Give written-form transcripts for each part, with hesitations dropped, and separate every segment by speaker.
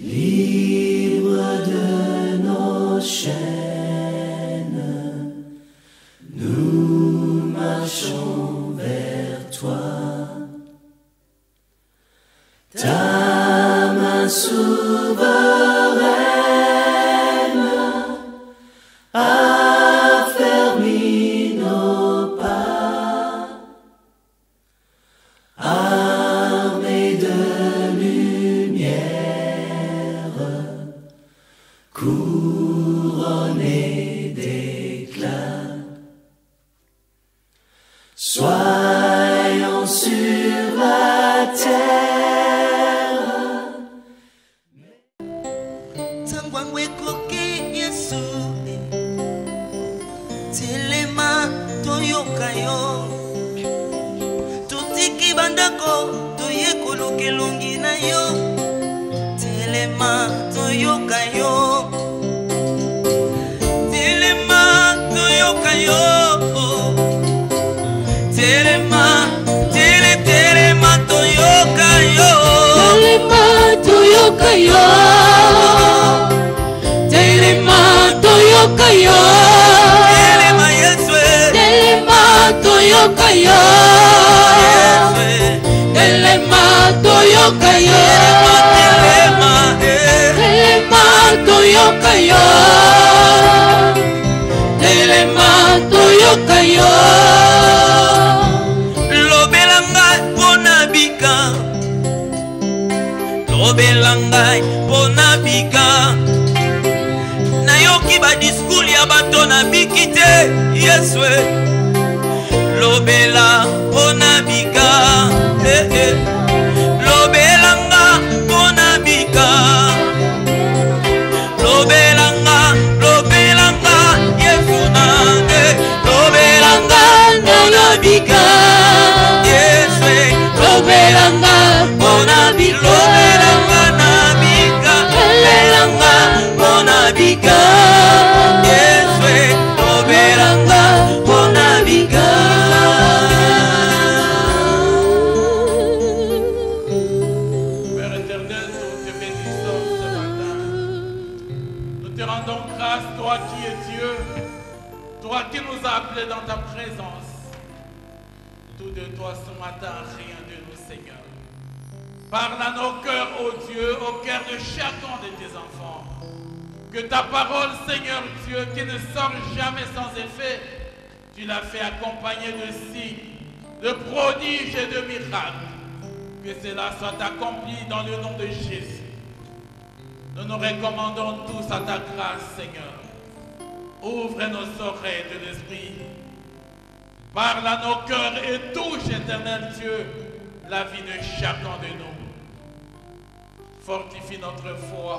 Speaker 1: Libre de nos chaînes, nous marchons vers toi. Ta main souveraine affermit nos pas, armés de lumière, couronnés d'éclat. Soyons sur la terre.
Speaker 2: Kelongi na yo, telema toyoka yo, telema toyoka yo, telema telema toyoka yo, telema toyoka yo, telema toyoka yo, telema Yesu, telema toyoka yo. Telema toyoka yo, telema toyoka yo, telema toyoka yo. Lobelanga pona bika, lobelanga pona bika. Nayoki ba discours ya bato na bikite, Yeswe. Lobela pona bika. Lobelanga pona bika, lobelanga Yesu nange, lobelanga pona bika, Yesu lobelanga pona bika, lobelanga na bika, lobelanga pona bika, Yesu lobelanga pona bika.
Speaker 3: Toi qui nous as appelés dans ta présence, tout de toi ce matin, rien de nous, Seigneur. Parle à nos cœurs, ô Dieu, au cœur de chacun de tes enfants. Que ta parole, Seigneur Dieu, qui ne sort jamais sans effet, tu l'as fait accompagner de signes, de prodiges et de miracles. Que cela soit accompli dans le nom de Jésus. Nous nous recommandons tous à ta grâce, Seigneur. Ouvre nos oreilles de l'esprit. Parle à nos cœurs et touche, éternel Dieu, la vie de chacun de nous. Fortifie notre foi,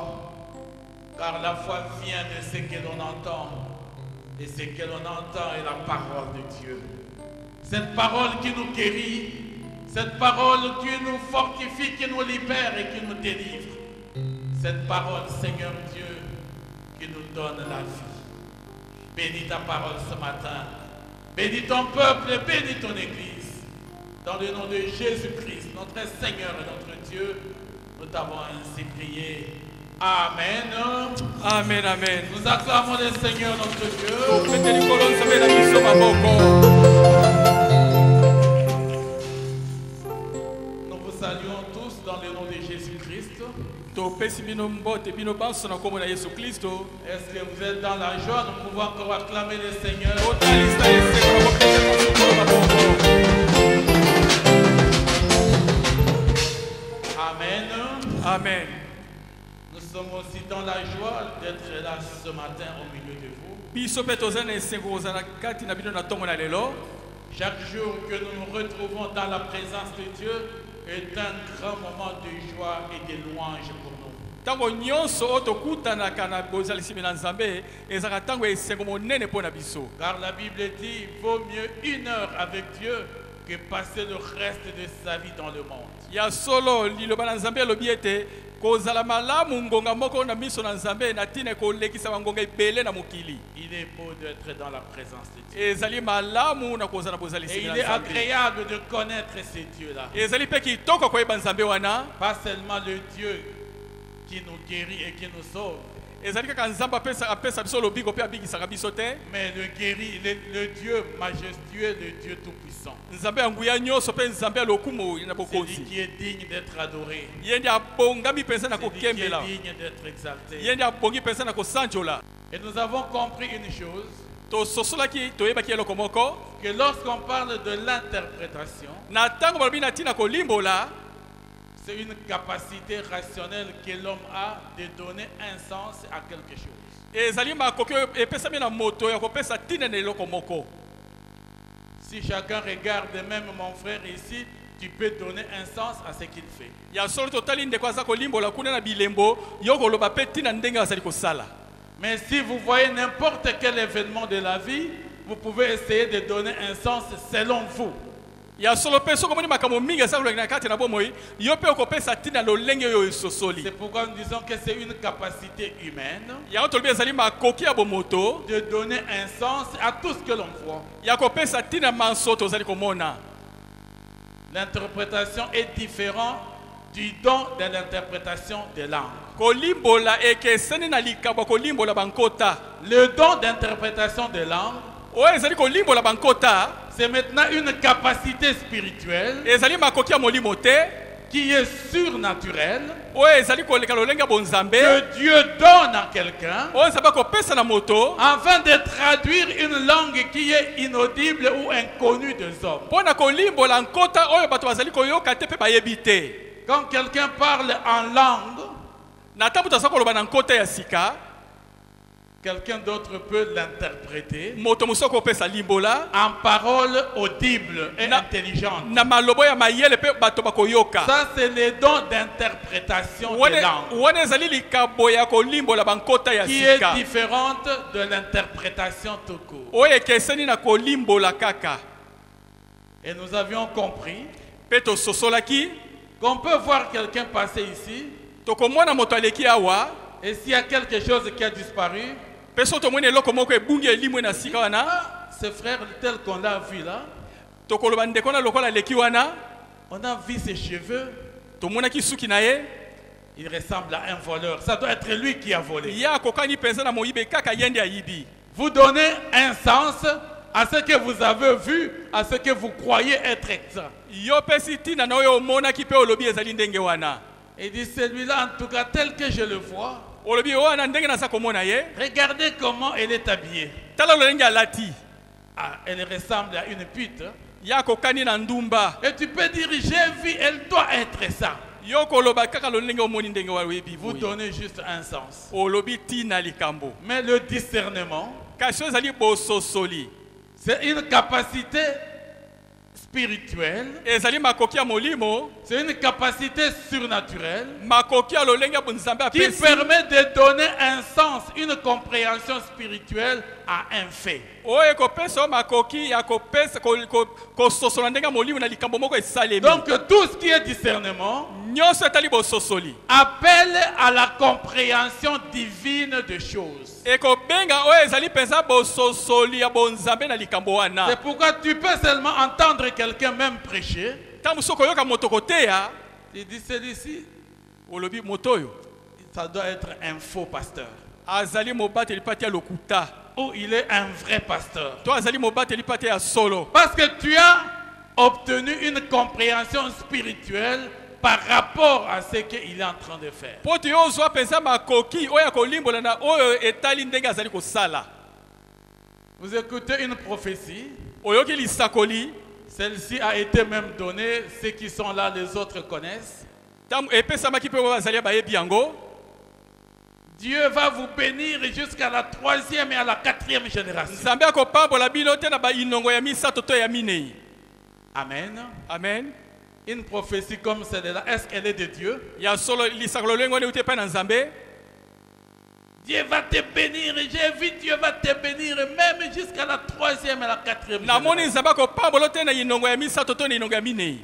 Speaker 3: car la foi vient de ce que l'on entend. Et ce que l'on entend est la parole de Dieu. Cette parole qui nous guérit, cette parole qui nous fortifie, qui nous libère et qui nous délivre. Cette parole, Seigneur Dieu, qui nous donne la vie. Bénis ta parole ce matin. Bénis ton peuple et bénis ton Église. Dans le nom de Jésus-Christ, notre Seigneur et notre Dieu, nous t'avons ainsi prié. Amen.
Speaker 4: Amen, amen.
Speaker 3: Nous acclamons le Seigneur notre Dieu. Nous vous saluons tous dans le nom de Jésus-Christ. Est-ce que vous êtes dans la joie? Nous pouvons encore acclamer le Seigneur. Amen.
Speaker 4: Amen.
Speaker 3: Nous sommes aussi dans la joie d'être là ce matin au milieu de vous. Chaque jour que nous nous retrouvons dans la présence de Dieu est un grand moment de joie et de louange pour nous. Car la Bible dit il vaut mieux 1 heure avec Dieu que passer le reste de sa vie dans le monde. Il est beau d'être dans la présence de Dieu. Et il est agréable de connaître ces dieux-là. Pas seulement le Dieu qui nous guérit et qui nous sauve.
Speaker 4: ezali kaka nzambe apesa biso lobiko mpe abikisaka biso te.
Speaker 3: Mais le Dieu majestueux, le Dieu tout-puissant.
Speaker 4: Nzambe ya nguya nyonso mpe nzambe ya lokumu na
Speaker 3: C'est lui
Speaker 4: bokonzi.
Speaker 3: qui est digne d'être adoré.
Speaker 4: ye ndi abongami mpenza na
Speaker 3: C'est lui qui
Speaker 4: kokembela.
Speaker 3: est digne d'être exalté.
Speaker 4: ye ndi abongi mpenza na kosanjola.
Speaker 3: Et nous avons compris une chose,
Speaker 4: tososolaki toyebaki eloko moko.
Speaker 3: que lorsqu'on parle de l'interprétation,
Speaker 4: na ntango balobi na ntina kolimbola,
Speaker 3: c'est une capacité rationnelle que l'homme a de donner un sens à quelque chose.
Speaker 4: ezali makoki oyo epesami na moto ya kopesa ntina na eloko moko.
Speaker 3: Si chacun regarde, même mon frère ici, tu peux donner un sens à ce qu'il fait.
Speaker 4: ya solo totali ndeko aza kolimbola kuna na bilembo yo koloba mpe ntina ndenge azali kosala.
Speaker 3: Mais si vous voyez n'importe quel événement de la vie, vous pouvez essayer de donner un sens selon vous.
Speaker 4: ya solo mpe soki omoni makambo mingi eza koleka na kati na bomoi yo mpe okopesa ntina lolenge oyo esosoli.
Speaker 3: C'est pourquoi nous disons que c'est une capacité humaine
Speaker 4: yango tolobi ezali makoki ya bomoto
Speaker 3: de donner un sens à tout ce que l'on voit.
Speaker 4: ya kopesa ntina manso tozali komona.
Speaker 3: L'interprétation est différente du don de l'interprétation de langue.
Speaker 4: kolimbola ekeseni na likambo kolimbola bankota.
Speaker 3: Le don d'interprétation de langue,
Speaker 4: oyo ezali kolimbola bankota
Speaker 3: c'est maintenant une capacité spirituelle
Speaker 4: ezali makoki ya molimo te
Speaker 3: qui est surnaturelle
Speaker 4: oyo ezali koleka lolenge ya bonzambe
Speaker 3: que Dieu donne à quelqu'un
Speaker 4: oyo nzambe akopesa na moto
Speaker 3: afin de traduire une langue qui est inaudible ou inconnue des hommes.
Speaker 4: mpo na kolimbola nkota oyo bato bazali koyoka te mpe bayebi te.
Speaker 3: Quand quelqu'un parle en langue,
Speaker 4: na ntango moto aza koloba na nkota ya sika
Speaker 3: quelqu'un d'autre peut l'interpréter
Speaker 4: moto mosusu akopesa limbola
Speaker 3: en paroles audibles et
Speaker 4: Na-
Speaker 3: intelligentes.
Speaker 4: na malobo ya mayele mpe bato bakoyoka.
Speaker 3: Ça, c'est le don d'interprétation des langues
Speaker 4: wana ezali likambo ya kolimbola bankota ya
Speaker 3: qui est
Speaker 4: sika
Speaker 3: différente de l'interprétation tout court.
Speaker 4: oyo ekeseni na kolimbola kaka.
Speaker 3: Et nous avions compris
Speaker 4: mpe tososolaki
Speaker 3: qu'on peut voir quelqu'un passer ici
Speaker 4: tokomona moto aleki awa
Speaker 3: et s'il y a quelque chose qui a disparu,
Speaker 4: mpe so tomoni eloko moko ebungi elimwe na sika wana
Speaker 3: ce frère tel qu'on l'a vu là,
Speaker 4: tokoloba ndeko na lokola aleki wana
Speaker 3: on a vu ses cheveux,
Speaker 4: tomonaki suki na ye
Speaker 3: il ressemble à un voleur. Ça doit être lui qui a volé.
Speaker 4: ye akokani mpenza na moyibi kaka ye nde ayibi.
Speaker 3: Vous donnez un sens à ce que vous avez vu, à ce que vous croyez être exact.
Speaker 4: yo pesi ntina na oyo omonaki mpe olobi ezali ndenge wana.
Speaker 3: Et dit celui-là, en tout cas tel que je le vois,
Speaker 4: olobi wana ndenge naza komona ye
Speaker 3: regardez comment elle est habillée.
Speaker 4: tala lolenge alati
Speaker 3: Ah, elle ressemble à une pute.
Speaker 4: ye akokani na ndumba.
Speaker 3: Et tu peux dire, j'ai vu, elle doit être ça.
Speaker 4: yo koloba kaka lolenge omoni ndenge wayebi
Speaker 3: Vous
Speaker 4: boye.
Speaker 3: donnez juste un sens.
Speaker 4: olobi ntina likambo
Speaker 3: Mais le discernement,
Speaker 4: kasi oyo ezali bososoli
Speaker 3: c'est une capacité spirituelle,
Speaker 4: ezali makoki ya molimo
Speaker 3: c'est une capacité surnaturelle
Speaker 4: makoki ya lolenge ya bonzambe
Speaker 3: qui
Speaker 4: apesi
Speaker 3: permet de donner un sens, une compréhension spirituelle à un fait.
Speaker 4: oyo ekopesa yo makoki ya kopesa kososola ndenge ya molimo na likambo moko esalemi.
Speaker 3: Donc tout ce qui est discernement
Speaker 4: nyonso etali bososoli
Speaker 3: appelle à la compréhension divine de choses.
Speaker 4: ekobenga oyo ezali mpenza bososoli ya bonzambe na likambo wana.
Speaker 3: C'est pourquoi tu peux seulement entendre quelqu'un même prêcher.
Speaker 4: ntango mosusu okoyoka moto koteya
Speaker 3: Il dit celui-ci,
Speaker 4: olobi moto oyo
Speaker 3: ça doit être un faux pasteur.
Speaker 4: azali mobateli pati ya lokuta
Speaker 3: Ou il est un vrai pasteur.
Speaker 4: to azali mobateli pati ya solo.
Speaker 3: Parce que tu as obtenu une compréhension spirituelle par rapport à ce qu'il est en train de faire.
Speaker 4: po to yo ozwa mpenza makoki oyo ya kolimbola na oyo etali ndenge azali kosala.
Speaker 3: Vous écoutez une prophétie,
Speaker 4: oyoki lisakoli
Speaker 3: celle-ci a été même donnée, ceux qui sont là, les autres connaissent.
Speaker 4: ntango epesamaki mpe oyo bazali bayebi yango.
Speaker 3: Dieu va vous bénir jusqu'à la 3e et à la 4e génération.
Speaker 4: nzambe akopambola bino te na bainongo ya misato to ya minei.
Speaker 3: Amen.
Speaker 4: amen.
Speaker 3: Une prophétie comme celle-là, est-ce qu'elle est de Dieu?
Speaker 4: ya solo lisakolo lolenge wana euti epai na nzambe.
Speaker 3: Dieu va te bénir, j'ai vu Dieu va te bénir même jusqu'à la 3e et la 4e
Speaker 4: namoni
Speaker 3: génération.
Speaker 4: nzambe akopambola te na inongo ya misato to na inongo ya minei.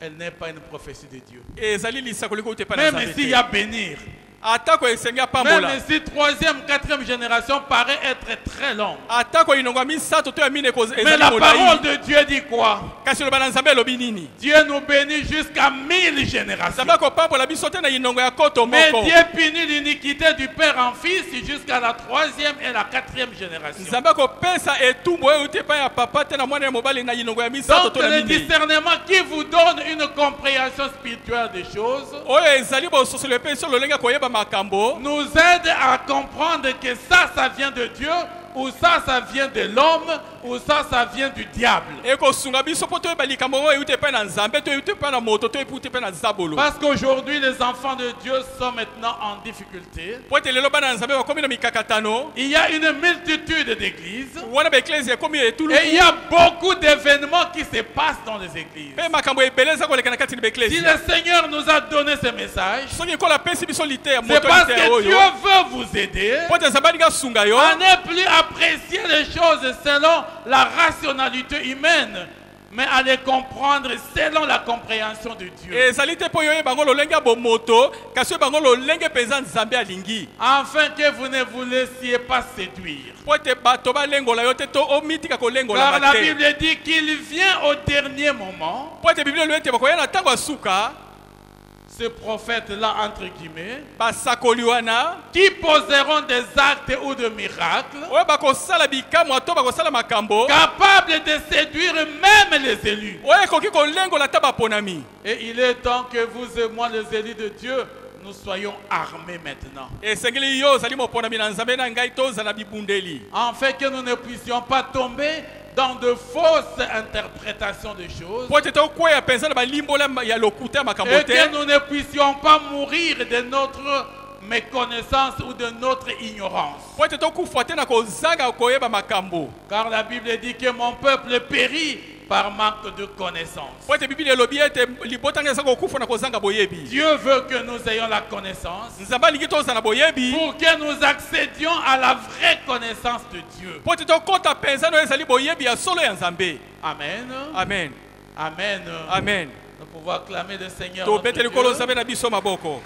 Speaker 3: Elle n'est pas une prophétie de Dieu.
Speaker 4: ezali lisakoli ko euti epai na
Speaker 3: Même
Speaker 4: nzambe
Speaker 3: s'il y
Speaker 4: te.
Speaker 3: a bénir,
Speaker 4: atako esenga
Speaker 3: Même
Speaker 4: pambola
Speaker 3: si troisième, quatrième génération paraît être très longue.
Speaker 4: atako inongo misato to ya mine ko
Speaker 3: Mais
Speaker 4: ezali
Speaker 3: la parole
Speaker 4: molai
Speaker 3: de Dieu dit quoi?
Speaker 4: kasi loba na nzambe elobi nini
Speaker 3: Dieu nous bénit jusqu'à 1000 générations.
Speaker 4: nzambe akopambola biso te na inongo ya koto
Speaker 3: Mais
Speaker 4: moko
Speaker 3: Dieu punit l'iniquité du père en fils jusqu'à la troisième et la quatrième génération.
Speaker 4: nzambe akopesa etumbu oyo te pa ya papa te na mwana ya mobali na inongo ya misato
Speaker 3: Donc
Speaker 4: to na
Speaker 3: le
Speaker 4: minei
Speaker 3: discernement qui vous donne une compréhension spirituelle des choses
Speaker 4: oyo ezali bososolo epe so lolenge koyeba makambo
Speaker 3: nous aide à comprendre que ça vient de Dieu, ou ça vient de l'homme, ou ça vient du diable.
Speaker 4: ekosunga biso mpo toyeba likambo oyo euti epai na nzambe to euti epai na moto to euti epai na zabolo
Speaker 3: Parce qu'aujourd'hui, les enfants de Dieu sont maintenant en difficulté.
Speaker 4: po ete lelo bana na nzambe bakomi na mikakatano
Speaker 3: Il y a une multitude d'églises
Speaker 4: wana baeklesi ekomi etulu
Speaker 3: et il y a beaucoup d'événements qui se passent dans les églises.
Speaker 4: mpe makambo ebele eza koleka na kati na
Speaker 3: Si
Speaker 4: baeklesi
Speaker 3: le Seigneur nous a donné ce message,
Speaker 4: soki ekola apesi biso liteya
Speaker 3: c'est
Speaker 4: moto
Speaker 3: parce
Speaker 4: liteya
Speaker 3: que Dieu
Speaker 4: oyo
Speaker 3: veut vous aider
Speaker 4: po ete nzambe alingi asunga yo
Speaker 3: à ne plus apprécier les choses selon la rationalité humaine, mais à les comprendre selon la compréhension de Dieu.
Speaker 4: ezali te mpo yo oyeba yango lolenge ya bomoto kasi oyeba yango lolenge mpenza nzambe alingi
Speaker 3: Afin que vous ne vous laissiez pas séduire.
Speaker 4: po ete bato balengola yo te to omitika
Speaker 3: Car
Speaker 4: kolengola
Speaker 3: la
Speaker 4: te
Speaker 3: Bible dit qu'il vient au dernier moment.
Speaker 4: po ete biblia elobi ete bakoya na ntango ya suka
Speaker 3: Ce prophète-là, entre guillemets,
Speaker 4: basakoli wana
Speaker 3: qui poseront des actes ou de miracles,
Speaker 4: oyo bakosala bikamwa to bakosala makambo
Speaker 3: capables de séduire même les élus.
Speaker 4: oyo ekoki kolengola ata baponami
Speaker 3: Et il est temps que vous et moi, les élus de Dieu, nous soyons armés maintenant.
Speaker 4: esengeli yo ozali moponami na nzambe na ngai tozala bibundeli
Speaker 3: Afin que nous ne puissions pas tomber dans de fausses interprétations de choses.
Speaker 4: po ete tokweya mpenza na balimbola ya lokuta ya makambo
Speaker 3: Et
Speaker 4: te
Speaker 3: que nous ne puissions pas mourir de notre méconnaissance ou de notre ignorance.
Speaker 4: po ete tokufa te na kozanga koyeba makambo
Speaker 3: Car la Bible dit que mon peuple périt par manque de connaissance.
Speaker 4: po ete biblia elobi ete libotanga eza kokufa na kozanga boyebi
Speaker 3: Dieu veut que nous ayons la connaissance
Speaker 4: nzambe alingi tozala boyebi
Speaker 3: pour que nous accédions à la vraie connaissance de Dieu.
Speaker 4: po ete tokɔta mpenza na oyo ezali boyebi ya solo ya nzambe
Speaker 3: Amen.
Speaker 4: amen
Speaker 3: Amen.
Speaker 4: amen
Speaker 3: Nous pouvons acclamer le Seigneur. notre
Speaker 4: tobete
Speaker 3: Dieu.
Speaker 4: likolo nzambe na biso maboko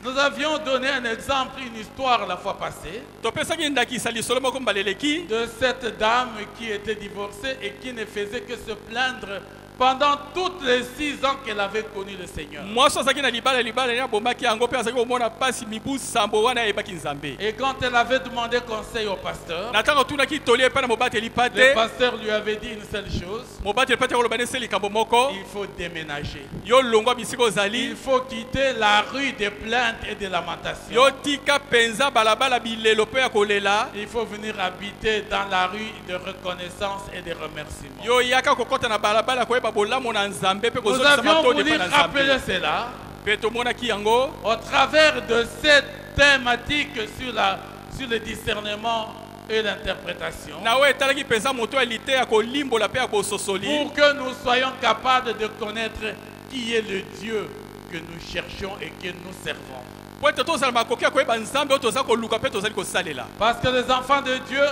Speaker 3: Nous avions donné un exemple, une histoire la fois passée,
Speaker 4: topesaki ndakisa lisolo moko mbaleleki
Speaker 3: de cette dame qui était divorcée et qui ne faisait que se plaindre pendant toutes les 6 ans qu'elle avait connu le Seigneur.
Speaker 4: mwasi azalaki na libala ya abombaki yango mpe azalaki komona mpasi mibu sambo wana ayebaki nzambe
Speaker 3: Et quand elle avait demandé conseil au pasteur,
Speaker 4: na ntango atunaki toli epai na mobateli pa
Speaker 3: le
Speaker 4: te
Speaker 3: pasteur lui avait dit une seule chose:
Speaker 4: mobateli pa te koloba nde likambo moko
Speaker 3: il faut déménager.
Speaker 4: yo longwa bisika
Speaker 3: Il
Speaker 4: ozali
Speaker 3: faut quitter la rue des plaintes et de lamentation.
Speaker 4: yo tika mpenza balabala bilelo mpe ya kolela
Speaker 3: Il faut venir habiter dans la rue de reconnaissance et de remerciement.
Speaker 4: yo yaka kokɔta na balabala koyeba bolamu na nzambe mpe
Speaker 3: Nous
Speaker 4: kozongisa
Speaker 3: avions
Speaker 4: matondi
Speaker 3: voulu
Speaker 4: epai na
Speaker 3: rappeler
Speaker 4: nzambe
Speaker 3: cela
Speaker 4: mpe tomonaki yango
Speaker 3: au travers de cette thématique sur le discernement et l'interprétation,
Speaker 4: na oyo etalaki mpenza moto ya lite ya kolimbola mpe ya bososoli
Speaker 3: pour que nous soyons capables de connaître qui est le Dieu que nous cherchons et que nous servons.
Speaker 4: po ete tozala makoki ya koyeba nzambe oyo toza koluka mpe tozali kosalela
Speaker 3: Parce que les enfants de Dieu,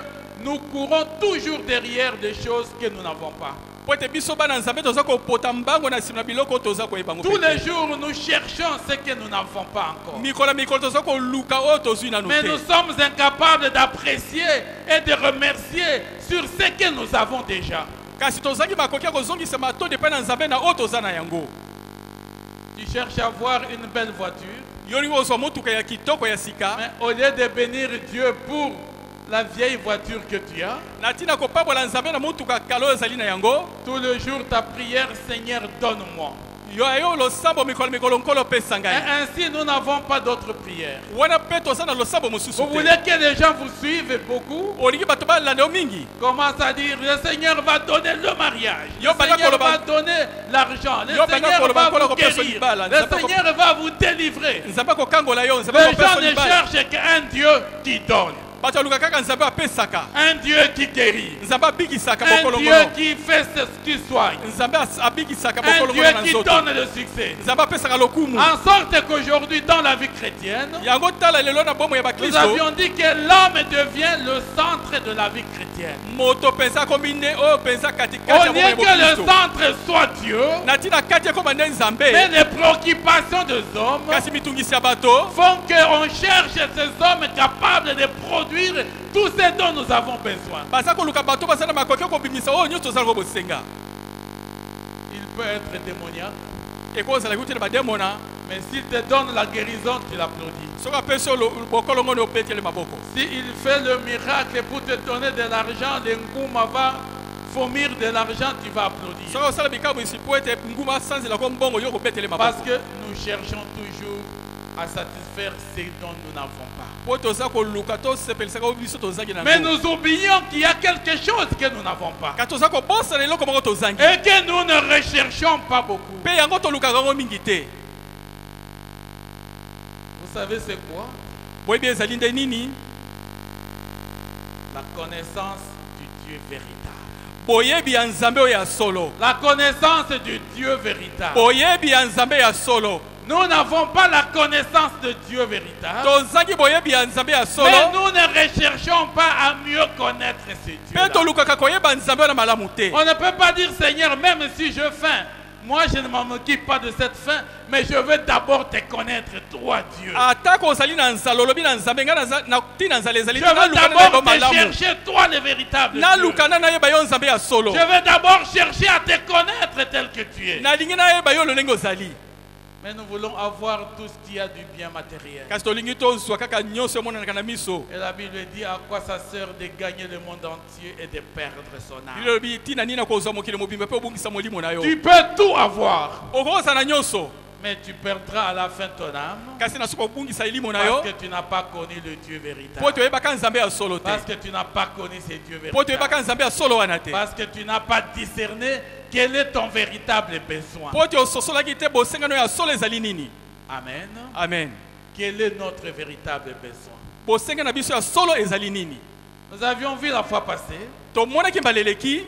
Speaker 3: nous courons toujours derrière des choses que nous n'avons pas.
Speaker 4: po ete biso bana nzambe toza kopota mbango na nsima na biloko oyo toza koyeba yango
Speaker 3: Tous
Speaker 4: mpe
Speaker 3: les
Speaker 4: te.
Speaker 3: jours, nous cherchons ce que nous n'avons pas encore.
Speaker 4: mikolo na mikolo toza koluka oyo tozwi nanu
Speaker 3: Mais nous
Speaker 4: te
Speaker 3: sommes incapables d'apprécier et de remercier sur ce que nous avons déjà.
Speaker 4: kasi tozangi makoki ya kozongisa matondi epai na nzambe na oyo toza na yango
Speaker 3: Tu cherches à avoir une belle voiture,
Speaker 4: yo lingi kozwa motuka ya kitoko ya sika
Speaker 3: mais au lieu de bénir Dieu pour la vieille voiture que tu as,
Speaker 4: na ntina kopambola nzambe na motuka kala oyo ezali na yango
Speaker 3: tout le jour ta prière: Seigneur, donne-moi.
Speaker 4: yo ayo losambo mikolo mikolo nkolo opesa
Speaker 3: Et
Speaker 4: ngai
Speaker 3: ainsi, nous n'avons pas d'autre prière.
Speaker 4: wana mpe toza na losambo mosusu
Speaker 3: Vous
Speaker 4: te
Speaker 3: voulez que les gens vous suivent beaucoup?
Speaker 4: olingi bato balanda yo mingi
Speaker 3: Commence à dire: le Seigneur va donner le mariage, le
Speaker 4: Yo, bana
Speaker 3: Seigneur
Speaker 4: koloba-
Speaker 3: va donner l'argent, le
Speaker 4: Yo, bana
Speaker 3: Seigneur
Speaker 4: koloba
Speaker 3: va
Speaker 4: nkolo
Speaker 3: vous
Speaker 4: kopesa
Speaker 3: guérir,
Speaker 4: libala,
Speaker 3: le
Speaker 4: nzambe
Speaker 3: Seigneur va vous délivrer.
Speaker 4: nzambe akokangola yo nzambe
Speaker 3: Les gens
Speaker 4: akopesa
Speaker 3: ne
Speaker 4: libala
Speaker 3: cherchent qu'un Dieu qui donne.
Speaker 4: bato balukaka kaka nzambe apesaka,
Speaker 3: un Dieu qui guérit,
Speaker 4: nzambe abikisaka
Speaker 3: un
Speaker 4: bokolo
Speaker 3: Dieu
Speaker 4: ngono,
Speaker 3: qui fait ce qui soigne,
Speaker 4: nzambe abikisaka
Speaker 3: un
Speaker 4: bokolo
Speaker 3: Dieu
Speaker 4: ngono na
Speaker 3: qui
Speaker 4: nzoto,
Speaker 3: donne le succès.
Speaker 4: nzambe apesaka lokumu.
Speaker 3: En sorte qu'aujourd'hui, dans la vie chrétienne,
Speaker 4: Yango tala lelo na bomo ya
Speaker 3: nous
Speaker 4: bakristo,
Speaker 3: avions dit que l'homme devient le centre de la vie chrétienne.
Speaker 4: moto pensa kombine oyo pensa katikati ya
Speaker 3: Au
Speaker 4: bomo
Speaker 3: lieu
Speaker 4: ya
Speaker 3: que le
Speaker 4: bokristo.
Speaker 3: centre soit Dieu,
Speaker 4: Natina kati ekoma nde
Speaker 3: mais
Speaker 4: nzambe,
Speaker 3: les préoccupations des hommes
Speaker 4: kasi mitungisi ya bato
Speaker 3: font qu'on cherche ces hommes capables de produire tout ce dont nous avons besoin.
Speaker 4: baza koluka bato baza na makoki ya kobimisa oyo nyonso ozala kobosenga.
Speaker 3: Il peut être démoniaque,
Speaker 4: ekozala kuti na bademona,
Speaker 3: mais s'il te donne la guérison, tu l'applaudis.
Speaker 4: soki apesi oyo bokolo ngono opetele maboko.
Speaker 3: S'il fait le miracle pour te donner de l'argent, le ngouma va vomir de l'argent, tu vas applaudir.
Speaker 4: soki osala bikambo esi po ete nguma asanzelako mbongo yo kobetele
Speaker 3: Parce
Speaker 4: maboko,
Speaker 3: que nous cherchons toujours à satisfaire ce dont nous n'avons pas.
Speaker 4: po toza koluka tosepelisaka biso tozangi na
Speaker 3: Mais
Speaker 4: ngo,
Speaker 3: nous oublions qu'il y a quelque chose que nous n'avons pas.
Speaker 4: kasi toza kobosana eloko moko tozangi,
Speaker 3: Et que nous ne recherchons pas beaucoup.
Speaker 4: mpe yango tolukaka yango mingi te.
Speaker 3: Vous savez c'est quoi?
Speaker 4: boyebi ezali nde nini?
Speaker 3: La connaissance du Dieu véritable.
Speaker 4: boyebi ya nzambe oyo ya solo,
Speaker 3: La connaissance du Dieu véritable.
Speaker 4: boyebi ya nzambe ya solo.
Speaker 3: Nous n'avons pas la connaissance de Dieu véritable.
Speaker 4: tozangi boyebi ya nzambe ya
Speaker 3: Mais
Speaker 4: solo,
Speaker 3: nous ne recherchons pas à mieux connaître ce
Speaker 4: mpe
Speaker 3: Dieu.
Speaker 4: tolukaka koyeba nzambe oyo na malamu te.
Speaker 3: On ne peut pas dire Seigneur, même si je faim, moi je ne m'en occupe pas de cette faim, mais je veux d'abord te connaître, toi Dieu.
Speaker 4: atako ozali na nzala olobi na nzambe ngai natina nzala ezali
Speaker 3: Je
Speaker 4: te,
Speaker 3: veux
Speaker 4: nalukana na yo
Speaker 3: d'abord te
Speaker 4: malamu,
Speaker 3: chercher, toi le véritable Dieu.
Speaker 4: nalukana nayeba yo nzambe ya solo,
Speaker 3: Je veux d'abord chercher à te connaître tel que tu es.
Speaker 4: nalingi nayeba yo lolenge ozali.
Speaker 3: Mais nous voulons avoir tout ce qui a du bien matériel.
Speaker 4: kasi tolingi tozwa kaka nyonso emonanaka na miso.
Speaker 3: Et la Bible dit à quoi ça sert de gagner le monde entier et de perdre son âme.
Speaker 4: lilobi tina nini na kozwa mokili mobimba mpe obungisa molimo na yo.
Speaker 3: Tu peux tout avoir,
Speaker 4: okozala na nyonso,
Speaker 3: mais tu perdras à la fin ton âme
Speaker 4: kasi na soki obungisa elimo na yo,
Speaker 3: parce que tu n'as pas connu le Dieu
Speaker 4: po
Speaker 3: véritable.
Speaker 4: toyebaka nzambe ya solo te,
Speaker 3: Parce que tu n'as pas connu ce Dieu
Speaker 4: po toyebaka
Speaker 3: véritable.
Speaker 4: nzambe ya solo wana te,
Speaker 3: Parce que tu n'as pas discerné quel est ton véritable besoin.
Speaker 4: po te ososolaki te bosengano ya solo ezali nini.
Speaker 3: Amen.
Speaker 4: Amen.
Speaker 3: Quel est notre véritable besoin?
Speaker 4: bosenga na biso ya solo ezali nini.
Speaker 3: Nous avions vu la fois passée
Speaker 4: tomonaki mbaleleki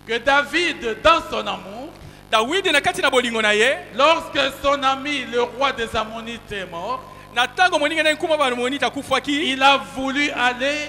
Speaker 3: que David, dans son amour,
Speaker 4: dawidi na kati na bolingo na ye,
Speaker 3: lorsque son ami, le roi des Ammonites, est mort,
Speaker 4: na ntango moninga na ye nkuma bamonita akufwaki,
Speaker 3: il a voulu aller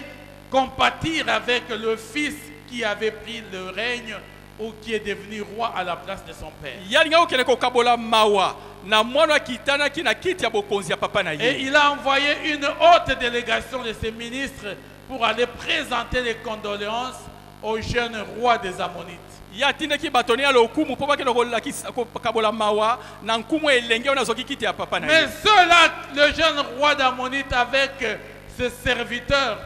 Speaker 3: compatir avec le fils qui avait pris le règne ou qui est devenu roi à la place de son père.
Speaker 4: yalinga okende kokabola mawa na mwana akitanaki na kiti ya bokonzi ya papa na
Speaker 3: Et
Speaker 4: ye.
Speaker 3: il a envoyé une haute délégation de ses ministres pour aller présenter les condoléances au jeune roi des Ammonites.
Speaker 4: ye atindaki bato ne ya lokumu mpo bakende kokabola mawa na nkumu elenge oyo nazwaki kiti ya papa na
Speaker 3: Mais
Speaker 4: ye.
Speaker 3: ceux-là, le jeune roi d'Ammonite avec ses serviteurs,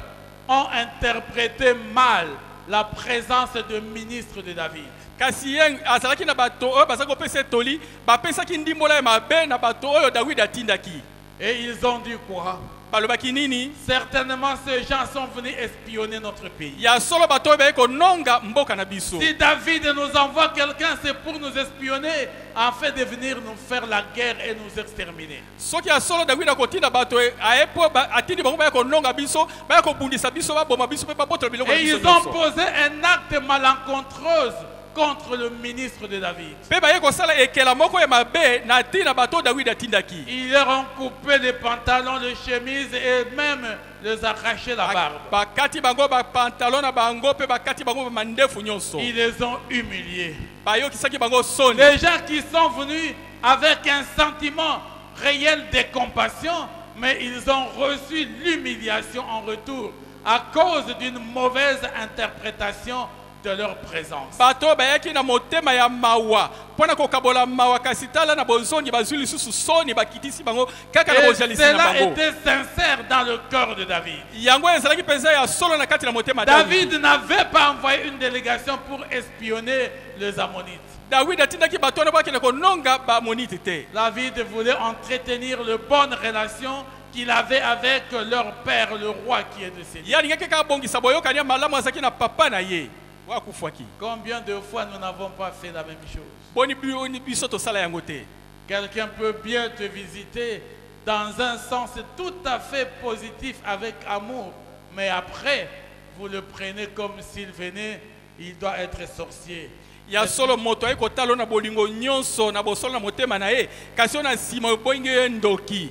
Speaker 3: ont interprété mal la présence de ministre de David.
Speaker 4: kasi ye azalaki na bato oyo bazali kopesa etoli bapesaki ndimbola ya mabe na bato oyo dawidi atindaki.
Speaker 3: Et ils ont dit quoi?
Speaker 4: balobaki nini?
Speaker 3: Certainement ces gens sont venus espionner notre pays.
Speaker 4: ya solo bato oyo baye kononga mboka na biso.
Speaker 3: Si David nous envoie quelqu'un, c'est pour nous espionner, afin de venir nous faire la guerre et nous exterminer.
Speaker 4: soki ya solo dawidi akotinda bato aye po atindi bango baye kononga biso baye kobundisa biso baboma biso mpe babotola biloko na
Speaker 3: Et
Speaker 4: biso
Speaker 3: ils ont
Speaker 4: nyonso.
Speaker 3: posé un acte malencontreux contre le ministre de David.
Speaker 4: mpe baye kosala ekela moko ya mabe na ntina bato oyo dawidi atindaki.
Speaker 3: Ils leur ont coupé les pantalons, les chemises et même les arraché la barbe.
Speaker 4: bakati bango bapantalon na bango mpe bakati bango mandefu nyonso.
Speaker 3: Ils les ont humiliés.
Speaker 4: bayokisaki bango soni.
Speaker 3: Les gens qui sont venus avec un sentiment réel de compassion, mais ils ont reçu l'humiliation en retour à cause d'une mauvaise interprétation de leur présence.
Speaker 4: bato bayaki na motema ya mawa mpo na kokabola mawa kasi tala na bozongi bazwi lisusu soni bakitisi bango kaka na
Speaker 3: Et
Speaker 4: bozalisi na
Speaker 3: cela
Speaker 4: bango.
Speaker 3: était sincère dans le cœur de David.
Speaker 4: yango ezalaki mpenza ya solo na kati na motema ya David.
Speaker 3: David n'avait pas envoyé une délégation pour espionner les Ammonites.
Speaker 4: Dawidi atindaki bato wana bakende kononga bamonite te.
Speaker 3: David voulait entretenir de bonnes relations qu'il avait avec leur père, le roi qui est décédé.
Speaker 4: ye alingaki kaka abongisa boyokani ya malamu azalaki na papa na ye oyo akufwaki.
Speaker 3: Combien de fois nous n'avons pas fait la même chose?
Speaker 4: boni biso tosala yango te.
Speaker 3: Quelqu'un peut bien te visiter dans un sens tout à fait positif, avec amour, Mais après, vous le prenez comme s'il venait, il doit être sorcier.
Speaker 4: ya solo moto ay kotalo na bolingo nyonso na bosolo na motema na ye kasi na sima boinge ndoki.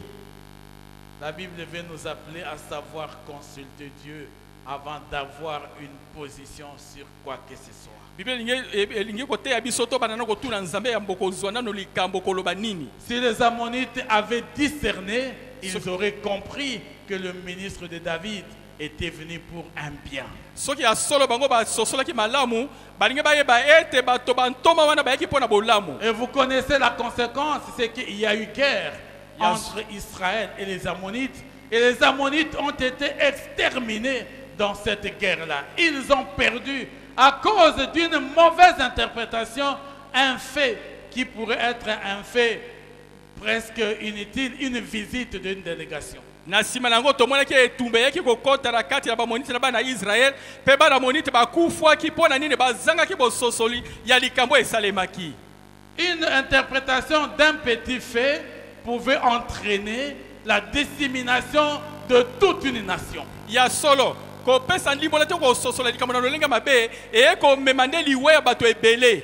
Speaker 3: La Bible veut nous appeler à savoir consulter Dieu avant d'avoir une position sur quoi que ce soit. Si les Ammonites avaient discerné, ils auraient compris que le ministre de David était venu pour un bien. Et vous connaissez la conséquence, c'est qu'il y a eu guerre entre Israël et les Ammonites. Et les Ammonites ont été exterminés dans cette guerre-là. Ils ont perdu à cause d'une mauvaise interprétation un fait qui pourrait être un fait presque inutile, une visite d'une délégation.
Speaker 4: Na sima nango tomona ke etumbe yaki kokota na kati ya bamonite na bana Israël pe bana monite bakufwa ki pona nini bazanga ki bososoli ya likambo esalemaki.
Speaker 3: Une interprétation d'un petit fait pouvait entraîner la dissémination de toute une nation.
Speaker 4: Ya solo ko pesa ndimbola te ko sosola likambo na lolenga mabe e ko memande liwe ya bato ebele.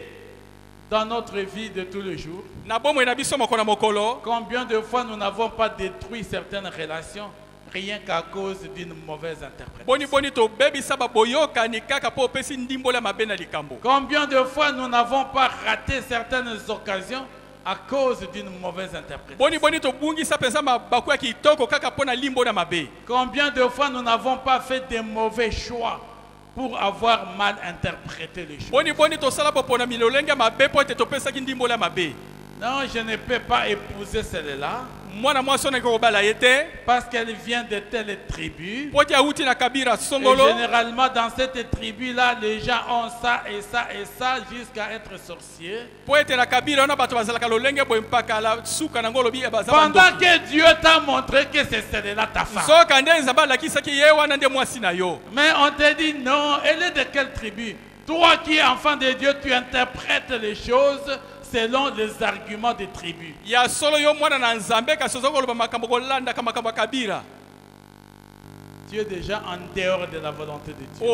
Speaker 3: Dans notre vie de tous les jours,
Speaker 4: combien
Speaker 3: de fois nous n'avons pas détruit certaines relations rien qu'à cause d'une mauvaise interprétation? Combien de fois nous n'avons pas raté certaines occasions à cause d'une mauvaise interprétation? Combien de fois nous n'avons pas fait des mauvais choix pour avoir mal interprété les choses? Non, je ne peux pas épouser celle-là parce qu'elle vient de telle tribu. Et généralement dans cette tribu-là, les gens ont ça et ça et ça jusqu'à être sorciers. Pendant que Dieu t'a montré que c'est celle-là ta femme. Mais on te dit non, elle est de quelle tribu? Toi qui es enfant de Dieu, tu interprètes les choses selon les arguments des tribus. Tu es déjà en dehors de la volonté de Dieu.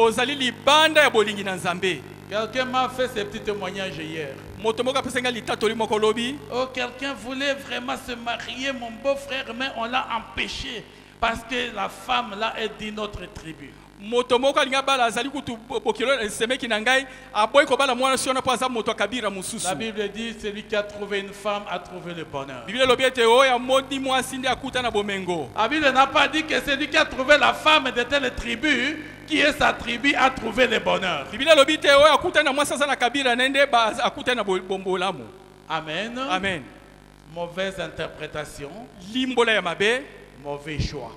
Speaker 3: Quelqu'un m'a fait ce petit témoignage hier. Oh, quelqu'un voulait vraiment se marier, mon beau-frère, mais on l'a empêché parce que la femme là est d'une autre tribu. La Bible dit celui qui a trouvé une femme a trouvé le bonheur. La Bible n'a pas dit que celui qui a trouvé la femme de telle tribu, qui est sa tribu, a trouvé le bonheur. Amen.
Speaker 4: Amen.
Speaker 3: Mauvaise interprétation, mauvais choix.